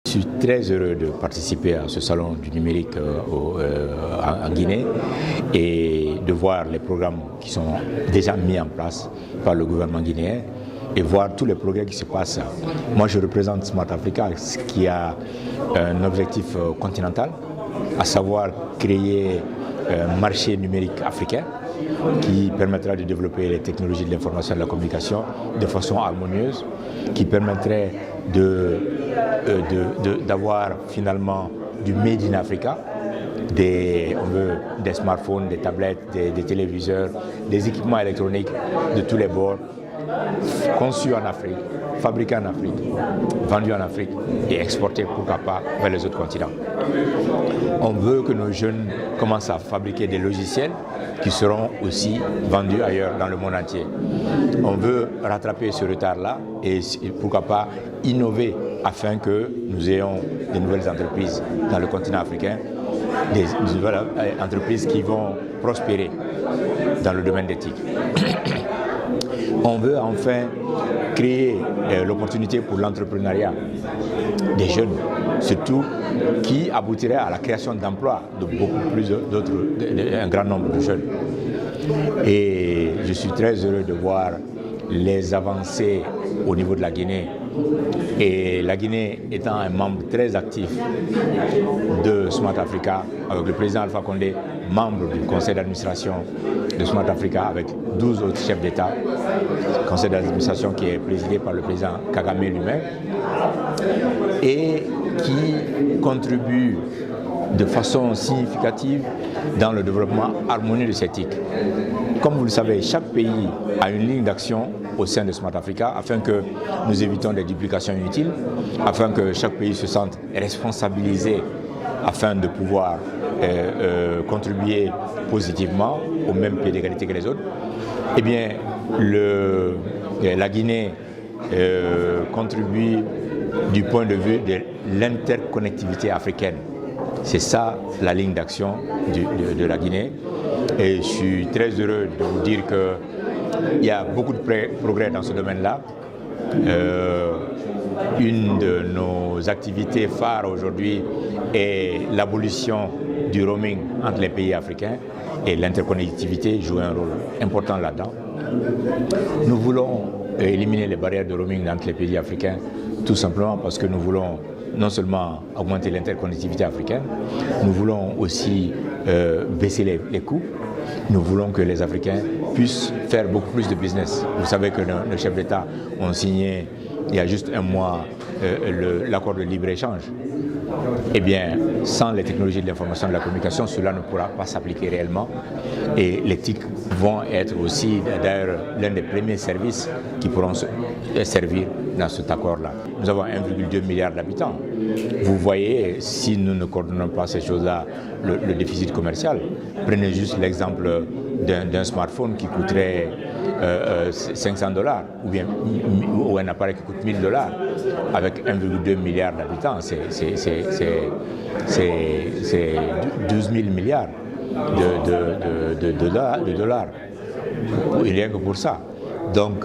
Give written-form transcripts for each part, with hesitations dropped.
Je suis très heureux de participer à ce salon du numérique en Guinée et de voir les programmes qui sont déjà mis en place par le gouvernement guinéen et voir tous les progrès qui se passent. Moi, je représente Smart Africa, qui a un objectif continental, à savoir créer un marché numérique africain qui permettra de développer les technologies de l'information et de la communication de façon harmonieuse, qui permettrait d'avoir finalement du Made in Africa, des smartphones, des tablettes, des téléviseurs, des équipements électroniques de tous les bords, conçus en Afrique, fabriqués en Afrique, vendus en Afrique et exportés, pourquoi pas, vers les autres continents. On veut que nos jeunes commencent à fabriquer des logiciels qui seront aussi vendus ailleurs dans le monde entier. On veut rattraper ce retard-là et pourquoi pas innover afin que nous ayons de nouvelles entreprises dans le continent africain, des nouvelles entreprises qui vont prospérer dans le domaine d'éthique. On veut enfin créer l'opportunité pour l'entrepreneuriat des jeunes, surtout qui aboutirait à la création d'emplois de beaucoup plus d'autres, un grand nombre de jeunes. Et je suis très heureux de voir les avancées au niveau de la Guinée. Et la Guinée étant un membre très actif de Smart Africa, avec le président Alpha Condé, membre du conseil d'administration de Smart Africa, avec 12 autres chefs d'État, conseil d'administration qui est présidé par le président Kagame lui-même, et qui contribue de façon significative dans le développement harmonieux de cette éthique. Comme vous le savez, chaque pays a une ligne d'action au sein de Smart Africa afin que nous évitons des duplications inutiles, afin que chaque pays se sente responsabilisé afin de pouvoir contribuer positivement au même pied d'égalité que les autres. Eh bien, la Guinée contribue du point de vue de l'interconnectivité africaine. C'est ça la ligne d'action de la Guinée. Et je suis très heureux de vous dire qu'il y a beaucoup de progrès dans ce domaine-là. Une de nos activités phares aujourd'hui est l'abolition du roaming entre les pays africains et l'interconnectivité joue un rôle important là-dedans. Nous voulons éliminer les barrières de roaming entre les pays africains tout simplement parce que nous voulons non seulement augmenter l'interconnectivité africaine, nous voulons aussi baisser les coûts. Nous voulons que les Africains puissent faire beaucoup plus de business. Vous savez que nos chefs d'État ont signé il y a juste un mois l'accord de libre-échange. Eh bien, sans les technologies de l'information et de la communication, cela ne pourra pas s'appliquer réellement. Et les TIC vont être aussi d'ailleurs l'un des premiers services qui pourront servir dans cet accord-là. Nous avons 1,2 milliard d'habitants. Vous voyez, si nous ne coordonnons pas ces choses-là, le déficit commercial. Prenez juste l'exemple d'un smartphone qui coûterait $500 ou un appareil qui coûte $1000 avec 1,2 milliard d'habitants, c'est 12 000 milliards de dollars, rien que pour ça. Donc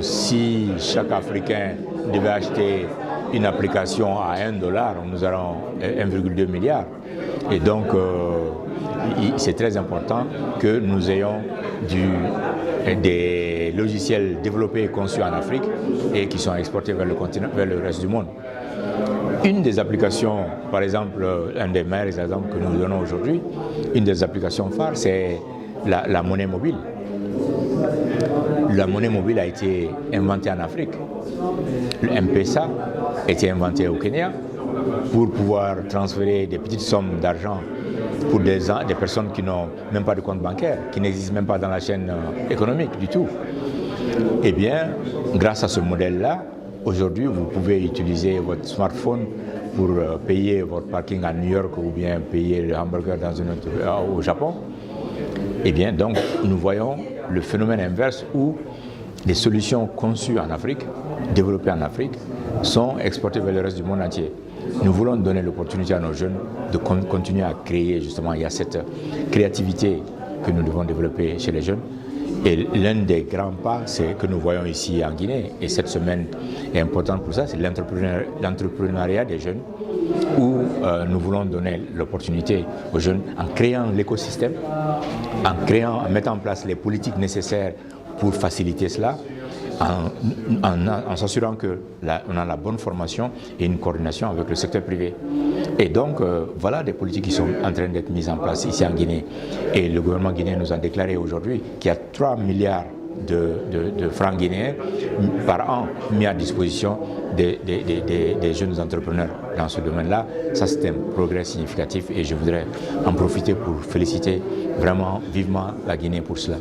si chaque Africain devait acheter une application à $1, nous aurons 1,2 milliard. Et donc c'est très important que nous ayons des logiciels développés et conçus en Afrique et qui sont exportés vers le continent, vers le reste du monde. Une des applications, par exemple, un des meilleurs exemples que nous donnons aujourd'hui, une des applications phares, c'est la monnaie mobile. La monnaie mobile a été inventée en Afrique. Le M-Pesa a été inventé au Kenya pour pouvoir transférer des petites sommes d'argent pour des personnes qui n'ont même pas de compte bancaire, qui n'existent même pas dans la chaîne économique du tout. Eh bien, grâce à ce modèle-là, aujourd'hui, vous pouvez utiliser votre smartphone pour payer votre parking à New York ou bien payer le hamburger au Japon. Eh bien, donc, nous voyons le phénomène inverse où les solutions conçues en Afrique, développées en Afrique, sont exportées vers le reste du monde entier. Nous voulons donner l'opportunité à nos jeunes de continuer à créer, justement, il y a cette créativité que nous devons développer chez les jeunes Et l'un des grands pas que nous voyons ici en Guinée, et cette semaine est importante pour ça, c'est l'entrepreneuriat des jeunes, où nous voulons donner l'opportunité aux jeunes en créant l'écosystème, en mettant en place les politiques nécessaires pour faciliter cela, en s'assurant qu'on a la bonne formation et une coordination avec le secteur privé. Et donc, voilà des politiques qui sont en train d'être mises en place ici en Guinée. Et le gouvernement guinéen nous a déclaré aujourd'hui qu'il y a 3 milliards de francs guinéens par an mis à disposition des jeunes entrepreneurs dans ce domaine-là. Ça, c'est un progrès significatif et je voudrais en profiter pour féliciter vraiment vivement la Guinée pour cela.